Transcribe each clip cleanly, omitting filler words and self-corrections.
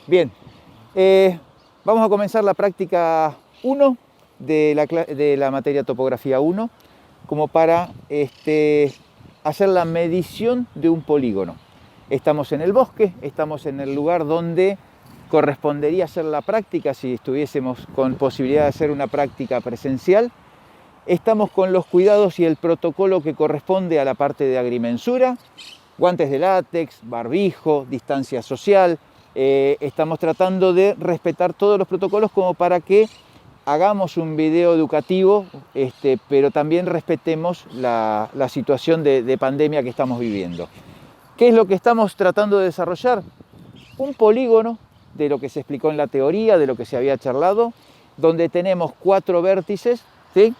Bien, vamos a comenzar la práctica 1 de la materia topografía 1 como para hacer la medición de un polígono. Estamos en el bosque, estamos en el lugar donde correspondería hacer la práctica si estuviésemos con posibilidad de hacer una práctica presencial. Estamos con los cuidados y el protocolo que corresponde a la parte de agrimensura, guantes de látex, barbijo, distancia social. Estamos tratando de respetar todos los protocolos como para que hagamos un video educativo, pero también respetemos la situación de pandemia que estamos viviendo. ¿Qué es lo que estamos tratando de desarrollar? Un polígono de lo que se explicó en la teoría, de lo que se había charlado, donde tenemos 4 vértices, ¿sí?,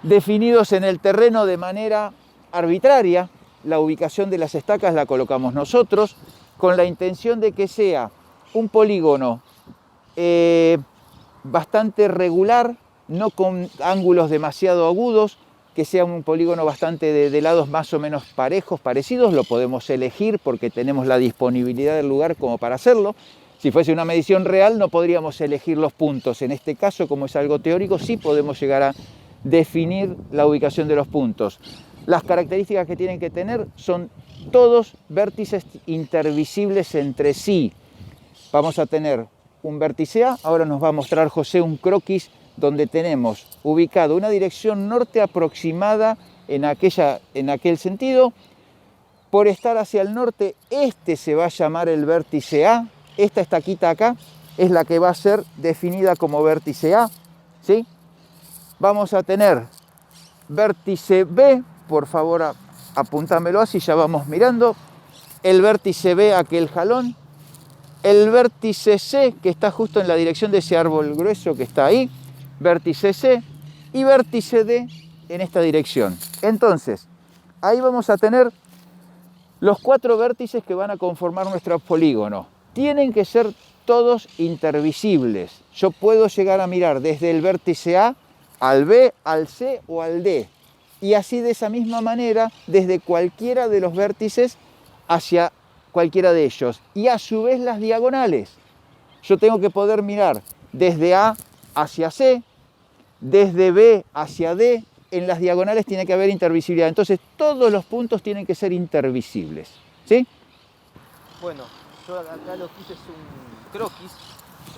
definidos en el terreno de manera arbitraria. La ubicación de las estacas la colocamos nosotros, con la intención de que sea un polígono bastante regular, no con ángulos demasiado agudos, que sea un polígono bastante de lados más o menos parejos, parecidos. Lo podemos elegir porque tenemos la disponibilidad del lugar como para hacerlo. Si fuese una medición real no podríamos elegir los puntos. En este caso, como es algo teórico, sí podemos llegar a definir la ubicación de los puntos. Las características que tienen que tener son todos vértices intervisibles entre sí. Vamos a tener un vértice A, ahora nos va a mostrar José un croquis donde tenemos ubicado una dirección norte aproximada en aquel sentido. Por estar hacia el norte, se va a llamar el vértice A. Esta estaquita acá es la que va a ser definida como vértice A, ¿sí? Vamos a tener vértice B, por favor apúntamelo así, ya vamos mirando. El vértice B, aquel jalón. El vértice C, que está justo en la dirección de ese árbol grueso que está ahí. Vértice C y vértice D en esta dirección. Entonces, ahí vamos a tener los 4 vértices que van a conformar nuestro polígono. Tienen que ser todos intervisibles. Yo puedo llegar a mirar desde el vértice A al B, al C o al D. Y así de esa misma manera, desde cualquiera de los vértices hacia cualquiera de ellos. Y a su vez las diagonales. Yo tengo que poder mirar desde A hacia C, desde B hacia D. En las diagonales tiene que haber intervisibilidad. Entonces todos los puntos tienen que ser intervisibles, ¿sí? Bueno, yo acá lo que hice es un croquis,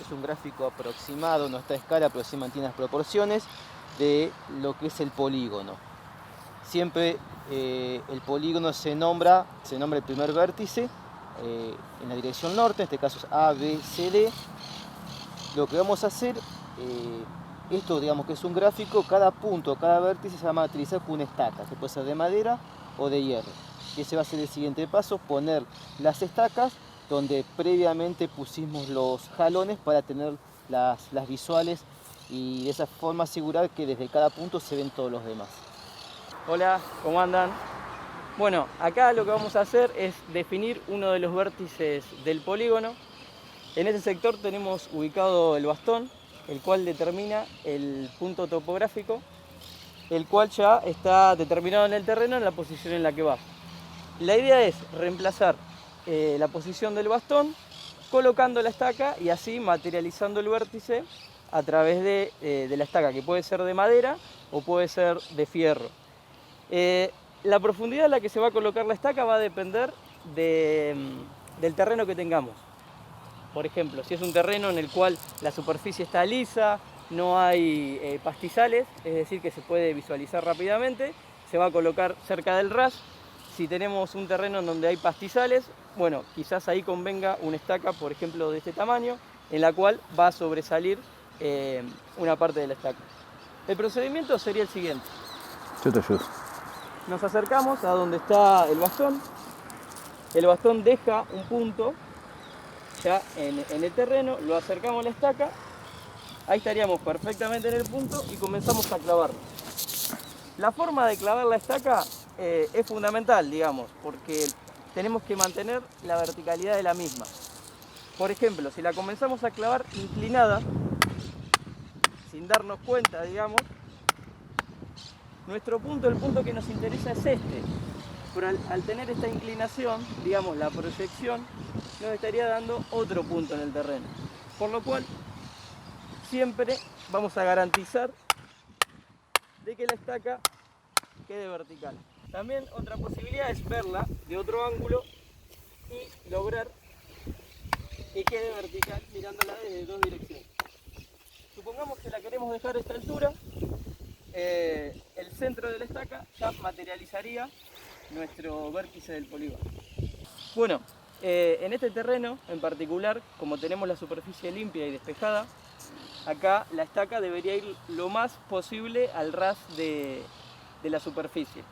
es un gráfico aproximado, no está a escala, pero sí mantiene las proporciones de lo que es el polígono. Siempre el polígono se nombra el primer vértice en la dirección norte, en este caso es A, B, C, D. Lo que vamos a hacer, esto digamos que es un gráfico, cada punto, cada vértice se va a materializar con una estaca, que puede ser de madera o de hierro. Y ese va a ser el siguiente paso, poner las estacas donde previamente pusimos los jalones para tener las visuales y de esa forma asegurar que desde cada punto se ven todos los demás. Hola, ¿cómo andan? Bueno, acá lo que vamos a hacer es definir uno de los vértices del polígono. En ese sector tenemos ubicado el bastón, el cual determina el punto topográfico, el cual ya está determinado en el terreno en la posición en la que va. La idea es reemplazar la posición del bastón colocando la estaca y así materializando el vértice a través de la estaca, que puede ser de madera o puede ser de fierro. La profundidad en la que se va a colocar la estaca va a depender del terreno que tengamos. Por ejemplo, si es un terreno en el cual la superficie está lisa, no hay pastizales, es decir, que se puede visualizar rápidamente, se va a colocar cerca del ras. Si tenemos un terreno en donde hay pastizales, bueno, quizás ahí convenga una estaca, por ejemplo, de este tamaño, en la cual va a sobresalir una parte de la estaca. El procedimiento sería el siguiente. Yo te ayudo. Nos acercamos a donde está el bastón deja un punto ya en el terreno, lo acercamos a la estaca, ahí estaríamos perfectamente en el punto y comenzamos a clavarlo. La forma de clavar la estaca es fundamental, digamos, porque tenemos que mantener la verticalidad de la misma. Por ejemplo, si la comenzamos a clavar inclinada, sin darnos cuenta, digamos, nuestro punto, el punto que nos interesa es este. pero al tener esta inclinación, digamos la proyección, nos estaría dando otro punto en el terreno. Por lo cual, siempre vamos a garantizar de que la estaca quede vertical. También otra posibilidad es verla de otro ángulo y lograr que quede vertical mirándola desde dos direcciones. Supongamos que la queremos dejar a esta altura, el centro de la estaca ya materializaría nuestro vértice del polígono. Bueno, en este terreno en particular, como tenemos la superficie limpia y despejada, acá la estaca debería ir lo más posible al ras de la superficie,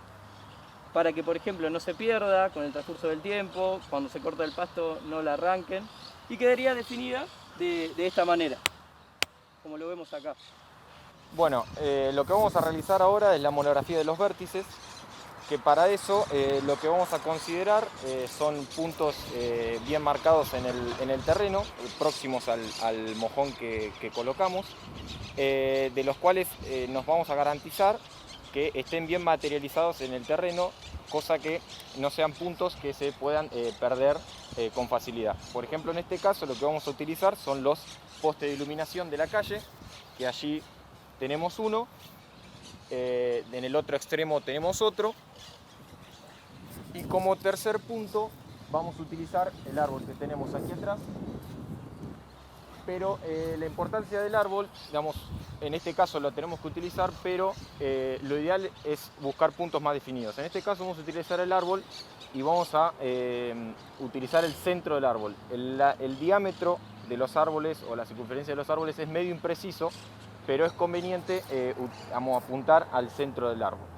para que, por ejemplo, no se pierda con el transcurso del tiempo, cuando se corta el pasto no la arranquen, y quedaría definida de esta manera, como lo vemos acá. Bueno, lo que vamos a realizar ahora es la monografía de los vértices, que para eso lo que vamos a considerar son puntos bien marcados en el terreno, próximos al mojón que colocamos, de los cuales nos vamos a garantizar que estén bien materializados en el terreno, cosa que no sean puntos que se puedan perder con facilidad. Por ejemplo, en este caso lo que vamos a utilizar son los postes de iluminación de la calle, que allí tenemos uno, en el otro extremo tenemos otro, y como tercer punto vamos a utilizar el árbol que tenemos aquí atrás. Pero la importancia del árbol, digamos, en este caso lo tenemos que utilizar, pero lo ideal es buscar puntos más definidos. En este caso vamos a utilizar el árbol y vamos a utilizar el centro del árbol. El diámetro de los árboles o la circunferencia de los árboles es medio impreciso, pero es conveniente apuntar al centro del árbol.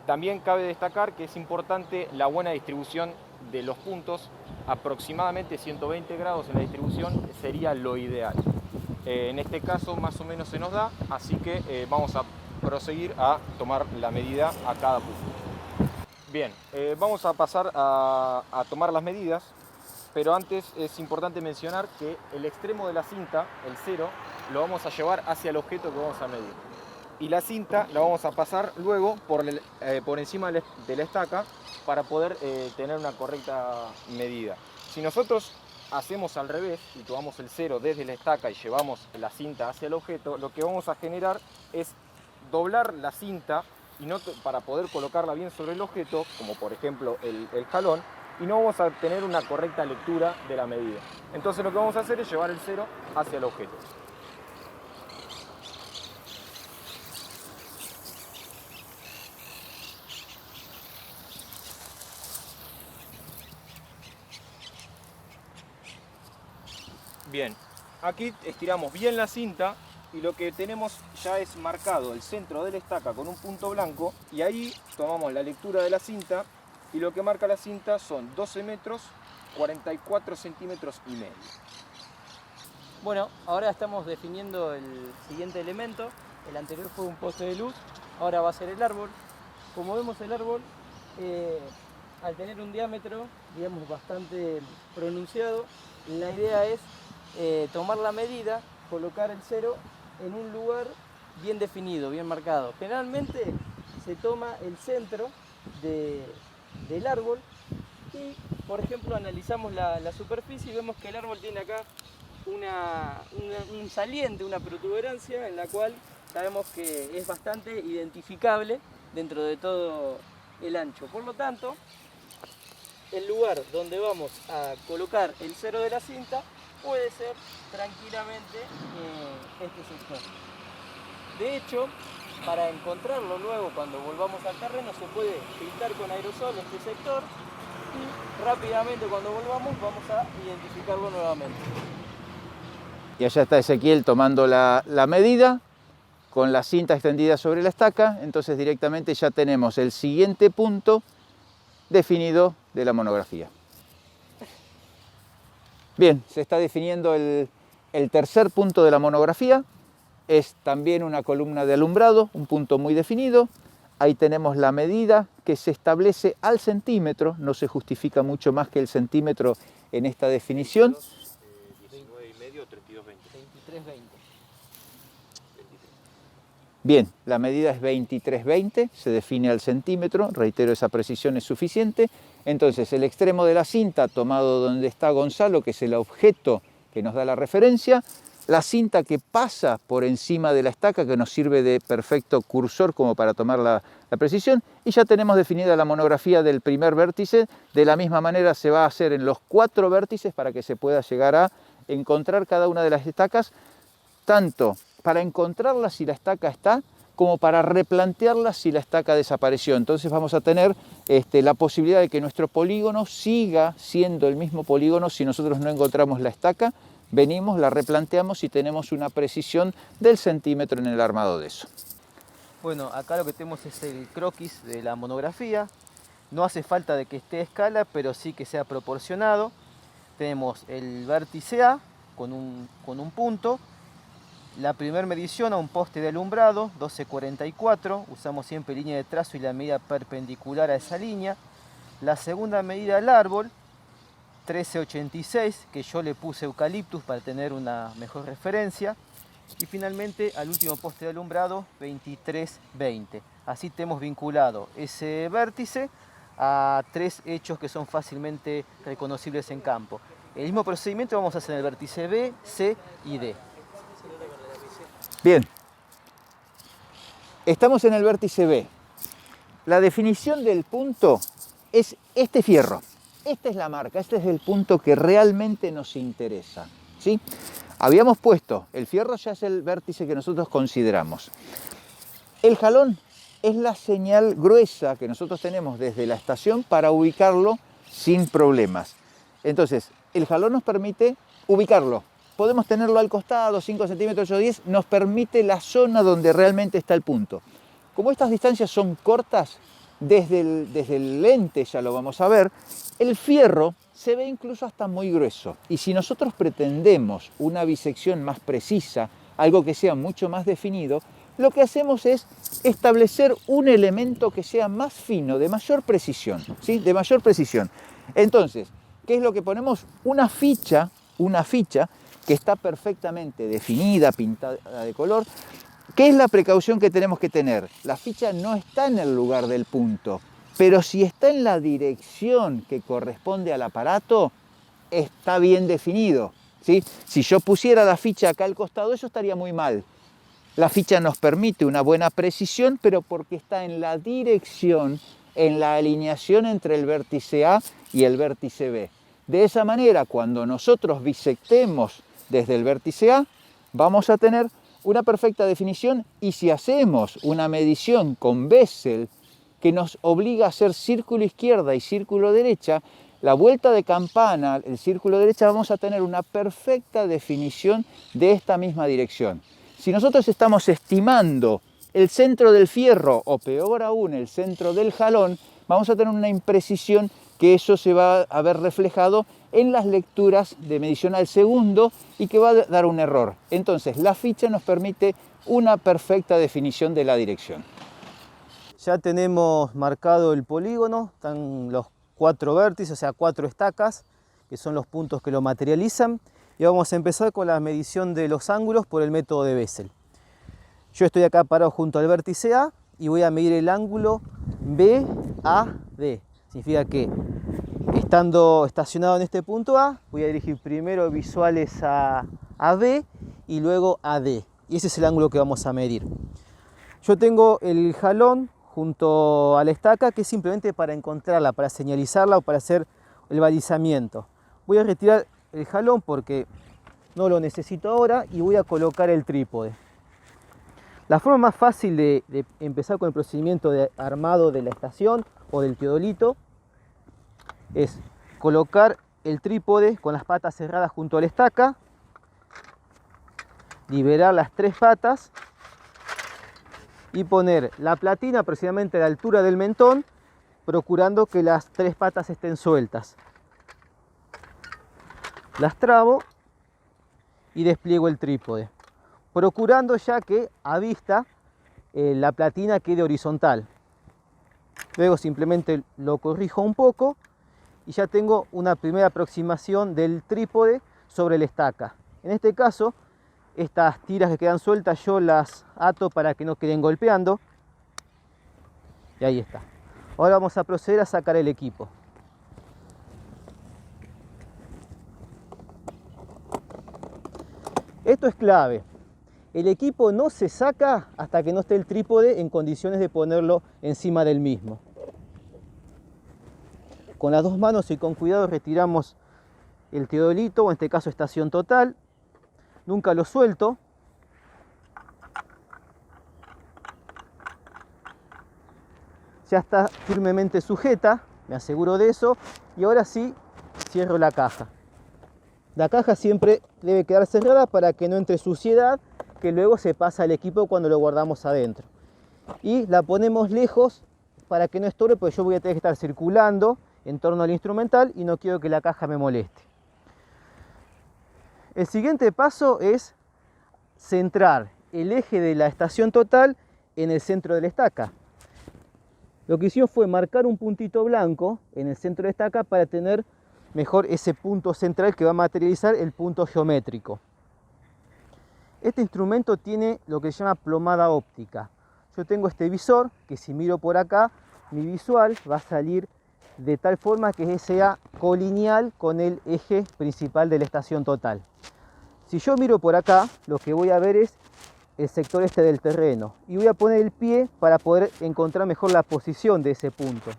También cabe destacar que es importante la buena distribución de los puntos, aproximadamente 120 grados en la distribución sería lo ideal. En este caso más o menos se nos da, así que vamos a proseguir a tomar la medida a cada punto. Bien, vamos a pasar a tomar las medidas, pero antes es importante mencionar que el extremo de la cinta, el cero, lo vamos a llevar hacia el objeto que vamos a medir. Y la cinta la vamos a pasar luego por encima de la estaca para poder tener una correcta medida. Si nosotros hacemos al revés y tomamos el cero desde la estaca y llevamos la cinta hacia el objeto, lo que vamos a generar es doblar la cinta y para poder colocarla bien sobre el objeto, como por ejemplo el jalón, y no vamos a tener una correcta lectura de la medida. Entonces lo que vamos a hacer es llevar el cero hacia el objeto. Bien, aquí estiramos bien la cinta y lo que tenemos ya es marcado el centro de la estaca con un punto blanco, y ahí tomamos la lectura de la cinta y lo que marca la cinta son 12 metros, 44 centímetros y medio. Bueno, ahora estamos definiendo el siguiente elemento. El anterior fue un poste de luz, ahora va a ser el árbol. Como vemos, el árbol, al tener un diámetro, digamos, bastante pronunciado, la idea es tomar la medida, colocar el cero en un lugar bien definido, bien marcado. Generalmente se toma el centro del árbol y, por ejemplo, analizamos la superficie y vemos que el árbol tiene acá un saliente, una protuberancia en la cual sabemos que es bastante identificable dentro de todo el ancho. Por lo tanto, el lugar donde vamos a colocar el cero de la cinta puede ser tranquilamente este sector. De hecho, para encontrarlo luego cuando volvamos al terreno se puede pintar con aerosol este sector y rápidamente cuando volvamos vamos a identificarlo nuevamente. Y allá está Ezequiel tomando la medida con la cinta extendida sobre la estaca, entonces directamente ya tenemos el siguiente punto definido de la monografía. Bien, se está definiendo el tercer punto de la monografía, es también una columna de alumbrado, un punto muy definido. Ahí tenemos la medida que se establece al centímetro, no se justifica mucho más que el centímetro en esta definición. 19,5 o 32,20. 23,20. Bien, la medida es 23/20, se define al centímetro, reitero, esa precisión es suficiente. Entonces, el extremo de la cinta tomado donde está Gonzalo, que es el objeto que nos da la referencia, la cinta que pasa por encima de la estaca, que nos sirve de perfecto cursor como para tomar la precisión, y ya tenemos definida la monografía del primer vértice. De la misma manera se va a hacer en los 4 vértices para que se pueda llegar a encontrar cada una de las estacas, tanto para encontrarla si la estaca está, como para replantearla si la estaca desapareció. Entonces vamos a tener la posibilidad de que nuestro polígono siga siendo el mismo polígono si nosotros no encontramos la estaca. Venimos, la replanteamos y tenemos una precisión del centímetro en el armado de eso. Bueno, acá lo que tenemos es el croquis de la monografía. No hace falta de que esté a escala, pero sí que sea proporcionado. Tenemos el vértice A con un punto. La primera medición a un poste de alumbrado, 1244. Usamos siempre línea de trazo y la medida perpendicular a esa línea. La segunda medida al árbol, 1386, que yo le puse eucaliptus para tener una mejor referencia. Y finalmente al último poste de alumbrado, 2320. Así tenemos vinculado ese vértice a 3 hechos que son fácilmente reconocibles en campo. El mismo procedimiento vamos a hacer en el vértice B, C y D. Bien, estamos en el vértice B. La definición del punto es este fierro. Esta es la marca, este es el punto que realmente nos interesa, ¿sí? Habíamos puesto, el fierro ya es el vértice que nosotros consideramos. El jalón es la señal gruesa que nosotros tenemos desde la estación para ubicarlo sin problemas. Entonces, el jalón nos permite ubicarlo. Podemos tenerlo al costado, 5 centímetros, 8 o 10, nos permite la zona donde realmente está el punto. Como estas distancias son cortas, desde el lente ya lo vamos a ver, el fierro se ve incluso hasta muy grueso. Y si nosotros pretendemos una bisección más precisa, algo que sea mucho más definido, lo que hacemos es establecer un elemento que sea más fino, de mayor precisión, ¿sí? De mayor precisión. Entonces, ¿qué es lo que ponemos? Una ficha que está perfectamente definida, pintada de color. ¿Qué es la precaución que tenemos que tener? La ficha no está en el lugar del punto, pero si está en la dirección que corresponde al aparato, está bien definido, ¿sí? Si yo pusiera la ficha acá al costado, eso estaría muy mal. La ficha nos permite una buena precisión, pero porque está en la dirección, en la alineación entre el vértice A y el vértice B. De esa manera, cuando nosotros bisectemos desde el vértice A, vamos a tener una perfecta definición, y si hacemos una medición con Bessel que nos obliga a hacer círculo izquierda y círculo derecha, la vuelta de campana, el círculo derecha, vamos a tener una perfecta definición de esta misma dirección. Si nosotros estamos estimando el centro del fierro, o peor aún, el centro del jalón, vamos a tener una imprecisión que eso se va a ver reflejado en las lecturas de medición al segundo y que va a dar un error. Entonces, la ficha nos permite una perfecta definición de la dirección. Ya tenemos marcado el polígono, están los 4 vértices, o sea 4 estacas, que son los puntos que lo materializan. Y vamos a empezar con la medición de los ángulos por el método de Bessel. Yo estoy acá parado junto al vértice A y voy a medir el ángulo BAD. Significa que estando estacionado en este punto A, voy a dirigir primero visuales a B y luego a D. Y ese es el ángulo que vamos a medir. Yo tengo el jalón junto a la estaca, que es simplemente para encontrarla, para señalizarla o para hacer el balizamiento. Voy a retirar el jalón porque no lo necesito ahora y voy a colocar el trípode. La forma más fácil de empezar con el procedimiento de armado de la estación o del teodolito es colocar el trípode con las patas cerradas junto a la estaca, liberar las 3 patas y poner la platina aproximadamente a la altura del mentón, procurando que las 3 patas estén sueltas. Las trabo y despliego el trípode, procurando ya que a vista la platina quede horizontal. Luego simplemente lo corrijo un poco y ya tengo una primera aproximación del trípode sobre la estaca. En este caso Estas tiras que quedan sueltas yo las ato para que no queden golpeando. Y ahí está. Ahora vamos a proceder a sacar el equipo. Esto es clave. El equipo no se saca hasta que no esté el trípode en condiciones de ponerlo encima del mismo. Con las dos manos y con cuidado retiramos el teodolito, o en este caso estación total. Nunca lo suelto. Ya está firmemente sujeta, me aseguro de eso. Y ahora sí, cierro la caja. La caja siempre debe quedar cerrada para que no entre suciedad, que luego se pasa al equipo cuando lo guardamos adentro. Y la ponemos lejos para que no estorbe, porque yo voy a tener que estar circulando en torno al instrumental y no quiero que la caja me moleste. El siguiente paso es centrar el eje de la estación total en el centro de la estaca. Lo que hicimos fue marcar un puntito blanco en el centro de la estaca para tener mejor ese punto central que va a materializar el punto geométrico. Este instrumento tiene lo que se llama plomada óptica. Yo tengo este visor que si miro por acá, mi visual va a salir de tal forma que sea colineal con el eje principal de la estación total. Si yo miro por acá, lo que voy a ver es el sector este del terreno y voy a poner el pie para poder encontrar mejor la posición de ese punto.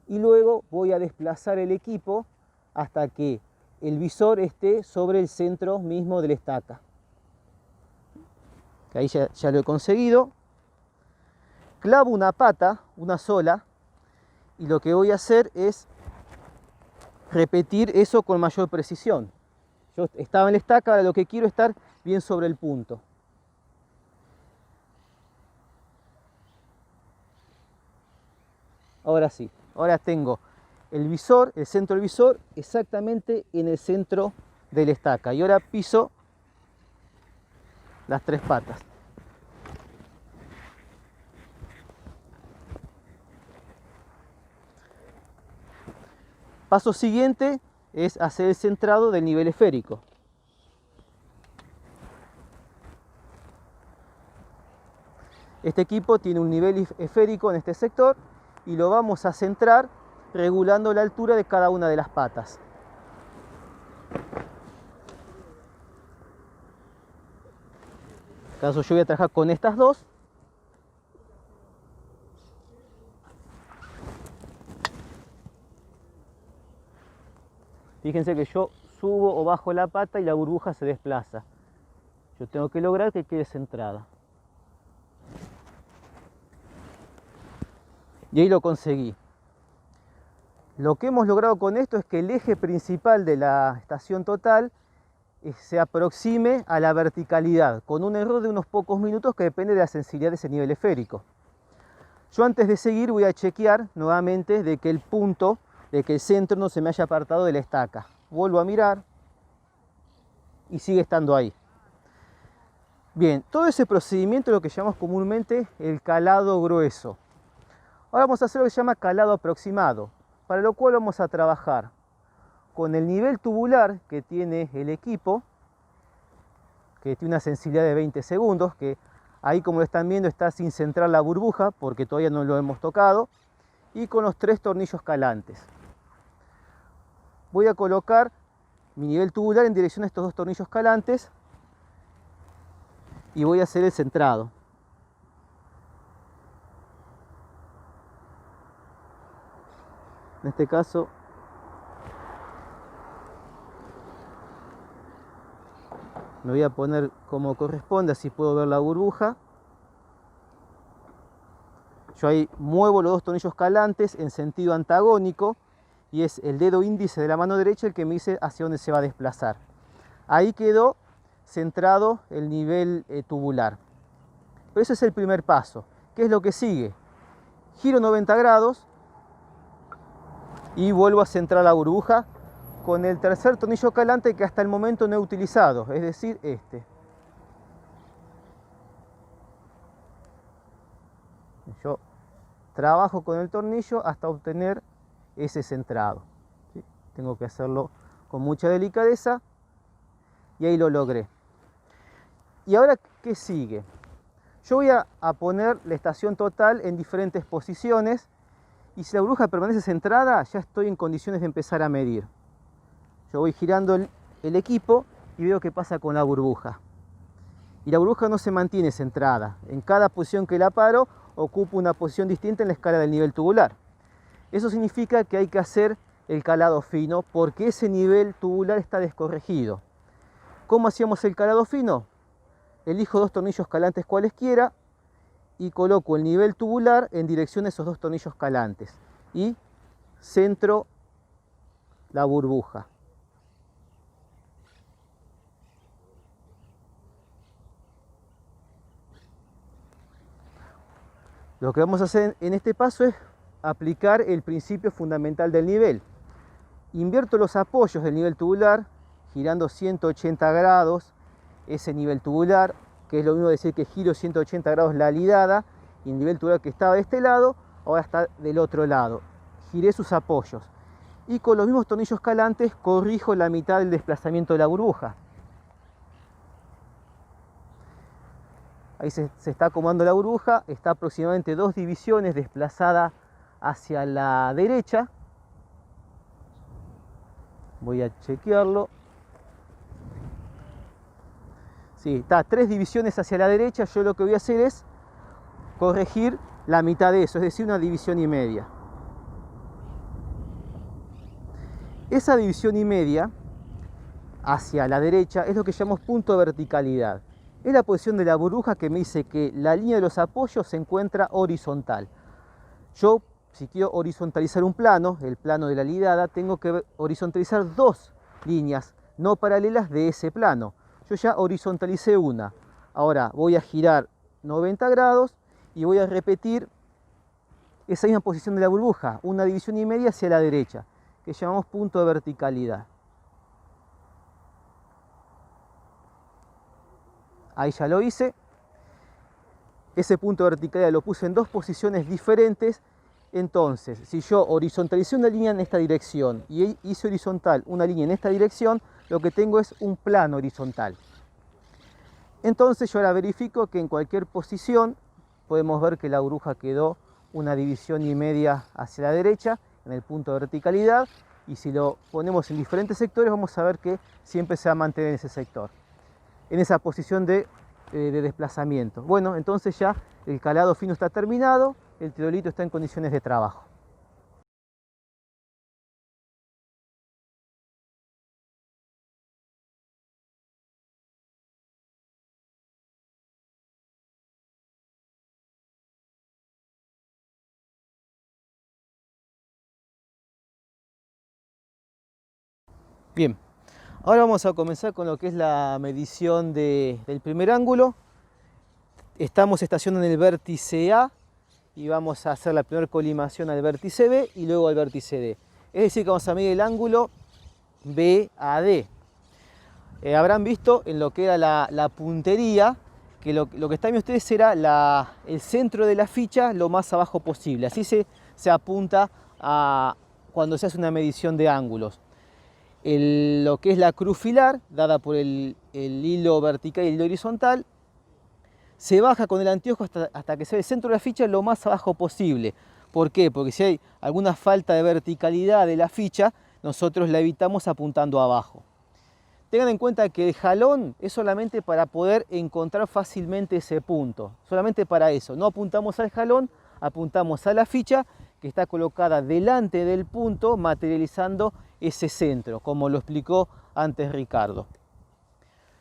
Y luego voy a desplazar el equipo hasta que el visor esté sobre el centro mismo de la estaca. Ahí ya lo he conseguido. Clavo una pata, una sola, y lo que voy a hacer es repetir eso con mayor precisión. Yo estaba en la estaca, ahora lo que quiero es estar bien sobre el punto. Ahora sí, ahora tengo el visor, el centro del visor exactamente en el centro de la estaca. Y ahora piso las tres patas. Paso siguiente es hacer el centrado del nivel esférico. Este equipo tiene un nivel esférico en este sector y lo vamos a centrar regulando la altura de cada una de las patas. En este caso yo voy a trabajar con estas dos. Fíjense que yo subo o bajo la pata y la burbuja se desplaza. Yo tengo que lograr que quede centrada. Y ahí lo conseguí. Lo que hemos logrado con esto es que el eje principal de la estación total se aproxime a la verticalidad, con un error de unos pocos minutos que depende de la sensibilidad de ese nivel esférico. Yo antes de seguir voy a chequear nuevamente de que el punto, de que el centro no se me haya apartado de la estaca. Vuelvo a mirar y sigue estando ahí. Bien, todo ese procedimiento es lo que llamamos comúnmente el calado grueso. Ahora vamos a hacer lo que se llama calado aproximado, para lo cual vamos a trabajar con el nivel tubular que tiene el equipo, que tiene una sensibilidad de 20 segundos, que ahí como lo están viendo está sin centrar la burbuja porque todavía no lo hemos tocado, y con los 3 tornillos calantes. Voy a colocar mi nivel tubular en dirección a estos 2 tornillos calantes y voy a hacer el centrado. En este caso me voy a poner como corresponde, así puedo ver la burbuja. Yo ahí muevo los 2 tornillos calantes en sentido antagónico y es el dedo índice de la mano derecha el que me dice hacia dónde se va a desplazar. Ahí quedó centrado el nivel tubular. Pero ese es el primer paso. ¿Qué es lo que sigue? Giro 90 grados y vuelvo a centrar la burbuja con el tercer tornillo calante que hasta el momento no he utilizado, es decir, este. Yo trabajo con el tornillo hasta obtener ese centrado. ¿Sí? Tengo que hacerlo con mucha delicadeza y ahí lo logré. ¿Y ahora qué sigue? Yo voy a poner la estación total en diferentes posiciones y si la burbuja permanece centrada, ya estoy en condiciones de empezar a medir. Yo voy girando el equipo y veo qué pasa con la burbuja. Y la burbuja no se mantiene centrada. En cada posición que la paro, ocupa una posición distinta en la escala del nivel tubular. Eso significa que hay que hacer el calado fino porque ese nivel tubular está descorregido. ¿Cómo hacíamos el calado fino? Elijo 2 tornillos calantes cualesquiera y coloco el nivel tubular en dirección a esos 2 tornillos calantes y centro la burbuja. Lo que vamos a hacer en este paso es aplicar el principio fundamental del nivel. Invierto los apoyos del nivel tubular girando 180 grados ese nivel tubular, que es lo mismo decir que giro 180 grados la alidada y el nivel tubular que estaba de este lado ahora está del otro lado. Giré sus apoyos y con los mismos tornillos calantes corrijo la mitad del desplazamiento de la burbuja. Ahí se está acomodando la burbuja, está aproximadamente 2 divisiones desplazada hacia la derecha. Voy a chequearlo. Sí, está 3 divisiones hacia la derecha. Yo lo que voy a hacer es corregir la mitad de eso, es decir, 1,5 divisiones. Esa 1,5 divisiones hacia la derecha es lo que llamamos punto de verticalidad. Es la posición de la burbuja que me dice que la línea de los apoyos se encuentra horizontal. Yo, si quiero horizontalizar un plano, el plano de la alidada, tengo que horizontalizar 2 líneas no paralelas de ese plano. Yo ya horizontalicé una. Ahora voy a girar 90 grados y voy a repetir esa misma posición de la burbuja, 1,5 divisiones hacia la derecha, que llamamos punto de verticalidad. Ahí ya lo hice. Ese punto de verticalidad lo puse en 2 posiciones diferentes. Entonces, si yo horizontalicé una línea en esta dirección y hice horizontal una línea en esta dirección, lo que tengo es un plano horizontal. Entonces yo ahora verifico que en cualquier posición podemos ver que la burbuja quedó 1,5 divisiones hacia la derecha en el punto de verticalidad, y si lo ponemos en diferentes sectores vamos a ver que siempre se va a mantener en ese sector, en esa posición de desplazamiento. Bueno, entonces ya el calado fino está terminado, el teodolito está en condiciones de trabajo. Bien, ahora vamos a comenzar con lo que es la medición del primer ángulo. Estamos estacionando en el vértice A y vamos a hacer la primera colimación al vértice B y luego al vértice D. Es decir, que vamos a medir el ángulo BAD. Habrán visto en lo que era la puntería que lo que están viendo ustedes será el centro de la ficha lo más abajo posible. Así se apunta cuando se hace una medición de ángulos. Lo que es la cruz filar, dada por el hilo vertical y el hilo horizontal, se baja con el anteojo hasta que se ve el centro de la ficha lo más abajo posible. ¿Por qué? Porque si hay alguna falta de verticalidad de la ficha, nosotros la evitamos apuntando abajo. Tengan en cuenta que el jalón es solamente para poder encontrar fácilmente ese punto. Solamente para eso. No apuntamos al jalón, apuntamos a la ficha que está colocada delante del punto, materializando ese centro, como lo explicó antes Ricardo.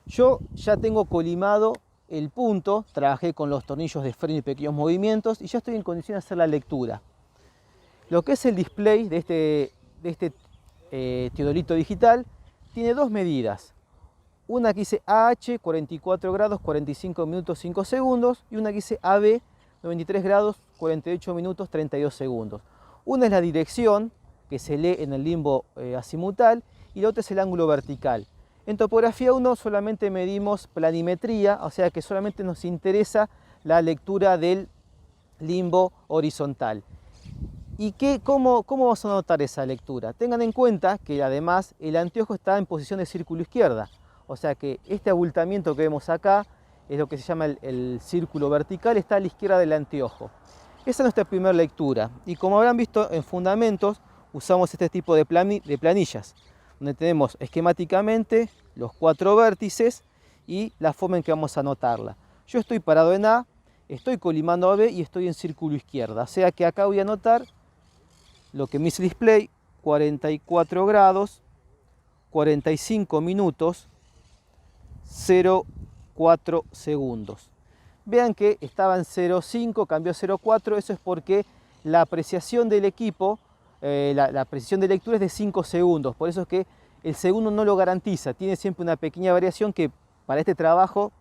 Yo ya tengo colimado el punto, trabajé con los tornillos de freno y pequeños movimientos y ya estoy en condiciones de hacer la lectura. Lo que es el display de este teodolito digital tiene 2 medidas. Una que dice AH 44 grados 45 minutos 5 segundos y una que dice AB 93 grados 48 minutos 32 segundos. Una es la dirección que se lee en el limbo azimutal y la otra es el ángulo vertical. En topografía 1 solamente medimos planimetría, o sea que solamente nos interesa la lectura del limbo horizontal. ¿Y cómo vamos a notar esa lectura? Tengan en cuenta que además el anteojo está en posición de círculo izquierda, o sea que este abultamiento que vemos acá es lo que se llama el círculo vertical, está a la izquierda del anteojo. Esa es nuestra primera lectura. Y como habrán visto en fundamentos, usamos este tipo de planillas, donde tenemos esquemáticamente los 4 vértices y la forma en que vamos a anotarla. Yo estoy parado en A, estoy colimando a B y estoy en círculo izquierda. O sea que acá voy a anotar lo que me dice el display, 44 grados, 45 minutos, 0,4 segundos. Vean que estaba en 0,5, cambió a 0,4, eso es porque la apreciación del equipo, la precisión de lectura es de 5 segundos, por eso es que el segundo no lo garantiza, tiene siempre una pequeña variación que para este trabajo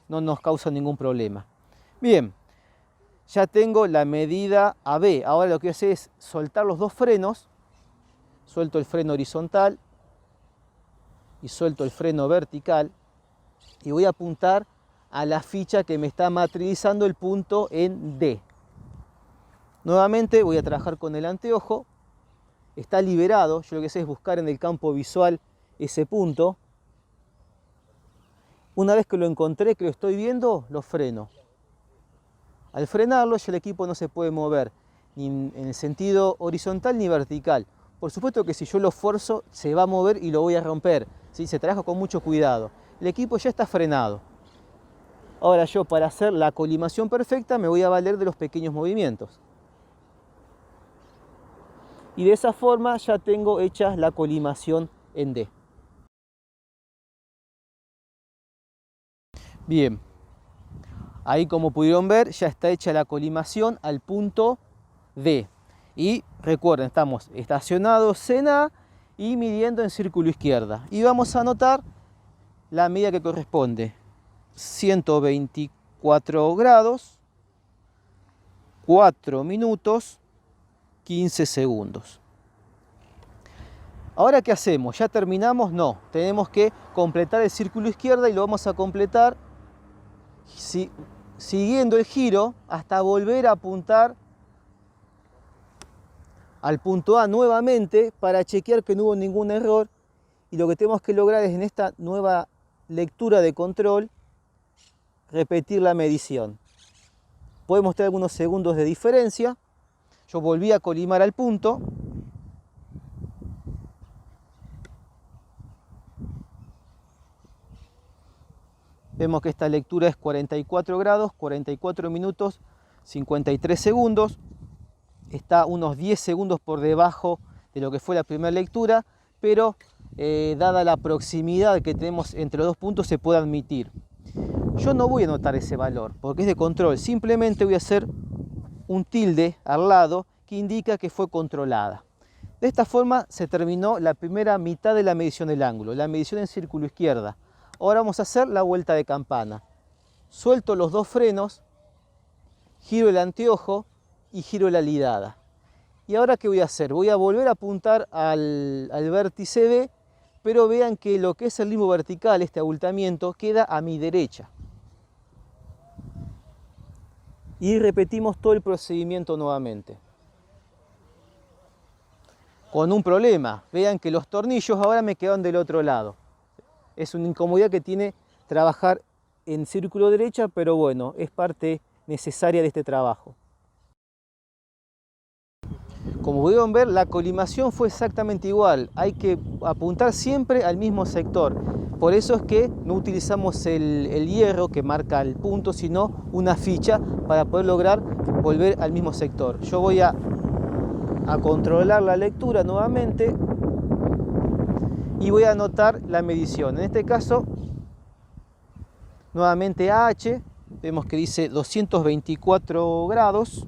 no nos causa ningún problema. Bien, ya tengo la medida AB, ahora lo que voy a hacer es soltar los 2 frenos, suelto el freno horizontal y suelto el freno vertical y voy a apuntar a la ficha que me está matricizando el punto en D. Nuevamente voy a trabajar con el anteojo, está liberado, yo lo que sé es buscar en el campo visual ese punto. Una vez que lo encontré, que lo estoy viendo, lo freno. Al frenarlo, ya el equipo no se puede mover ni en el sentido horizontal ni vertical. Por supuesto que si yo lo fuerzo, se va a mover y lo voy a romper, ¿sí? Se trabaja con mucho cuidado. El equipo ya está frenado. Ahora yo, para hacer la colimación perfecta, me voy a valer de los pequeños movimientos. Y de esa forma ya tengo hecha la colimación en D. Bien, ahí como pudieron ver ya está hecha la colimación al punto D. Y recuerden, estamos estacionados en A y midiendo en círculo izquierda. Y vamos a anotar la medida que corresponde. 124 grados, 4 minutos, 15 segundos. Ahora, ¿qué hacemos? ¿Ya terminamos? No, tenemos que completar el círculo izquierda y lo vamos a completar siguiendo el giro hasta volver a apuntar al punto A nuevamente para chequear que no hubo ningún error. Y lo que tenemos que lograr es, en esta nueva lectura de control, repetir la medición. Podemos tener algunos segundos de diferencia. Yo volví a colimar al punto. Vemos que esta lectura es 44 grados, 44 minutos, 53 segundos. Está unos 10 segundos por debajo de lo que fue la primera lectura, pero dada la proximidad que tenemos entre los 2 puntos, se puede admitir. Yo no voy a anotar ese valor porque es de control, simplemente voy a hacer un tilde al lado que indica que fue controlada. De esta forma se terminó la primera mitad de la medición del ángulo, la medición en círculo izquierda. Ahora vamos a hacer la vuelta de campana. Suelto los 2 frenos, giro el anteojo y giro la lidada. ¿Y ahora qué voy a hacer? Voy a volver a apuntar al vértice B, pero vean que lo que es el limbo vertical, este abultamiento, queda a mi derecha. Y repetimos todo el procedimiento nuevamente. Con un problema, vean que los tornillos ahora me quedan del otro lado. Es una incomodidad que tiene trabajar en círculo derecha, pero bueno, es parte necesaria de este trabajo. Como pudieron ver, la colimación fue exactamente igual. Hay que apuntar siempre al mismo sector. Por eso es que no utilizamos el hierro que marca el punto, sino una ficha para poder lograr volver al mismo sector. Yo voy a controlar la lectura nuevamente y voy a anotar la medición. En este caso, nuevamente AH, vemos que dice 224 grados,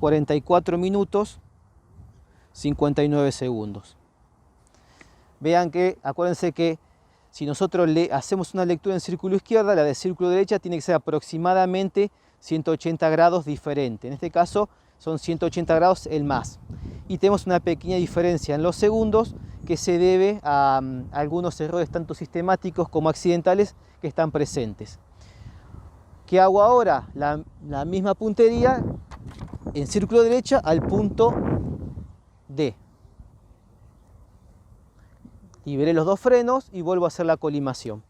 44 minutos, 59 segundos. Vean que, acuérdense que si nosotros le hacemos una lectura en círculo izquierda, la de círculo derecha tiene que ser aproximadamente 180 grados diferente. En este caso son 180 grados el más. Y tenemos una pequeña diferencia en los segundos que se debe a algunos errores tanto sistemáticos como accidentales que están presentes. ¿Qué hago ahora? La misma puntería en círculo derecha al punto D. Liberé los 2 frenos y vuelvo a hacer la colimación.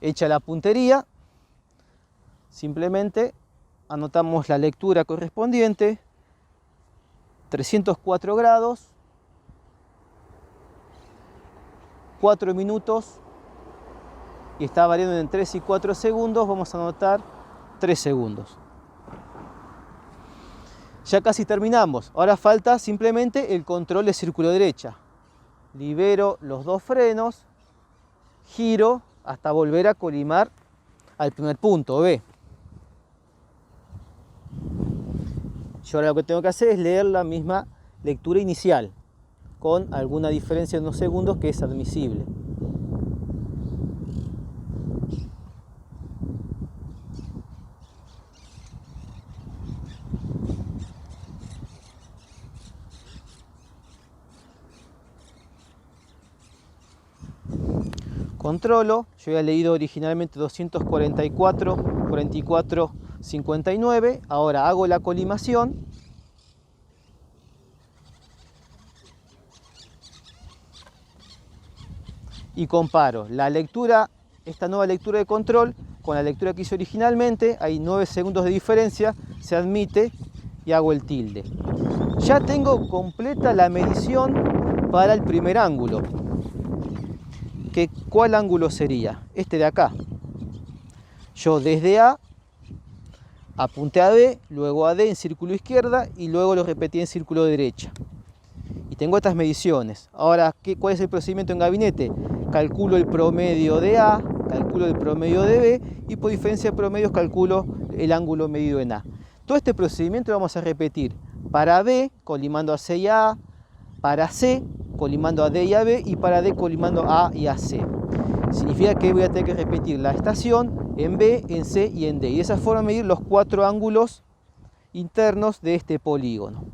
Hecha la puntería, simplemente anotamos la lectura correspondiente, 304 grados, 4 minutos, y está variando en 3 y 4 segundos, vamos a anotar 3 segundos. Ya casi terminamos, ahora falta simplemente el control de círculo derecha. Libero los dos frenos, giro hasta volver a colimar al primer punto, B. Yo ahora lo que tengo que hacer es leer la misma lectura inicial, con alguna diferencia de unos segundos que es admisible. Controlo, yo había leído originalmente 244, 44, 59, ahora hago la colimación y comparo la lectura, esta nueva lectura de control con la lectura que hice originalmente, hay 9 segundos de diferencia, se admite y hago el tilde. Ya tengo completa la medición para el primer ángulo. ¿Cuál ángulo sería? Este de acá. Yo desde A apunté a B, luego a D en círculo izquierda y luego lo repetí en círculo derecha. Y tengo estas mediciones. Ahora, ¿cuál es el procedimiento en gabinete? Calculo el promedio de A, calculo el promedio de B y por diferencia de promedios calculo el ángulo medido en A. Todo este procedimiento lo vamos a repetir para B, colimando a C y a A, para C, colimando a D y a B, y para D, colimando a A y a C. Significa que voy a tener que repetir la estación en B, en C y en D. Y de esa forma medir los 4 ángulos internos de este polígono.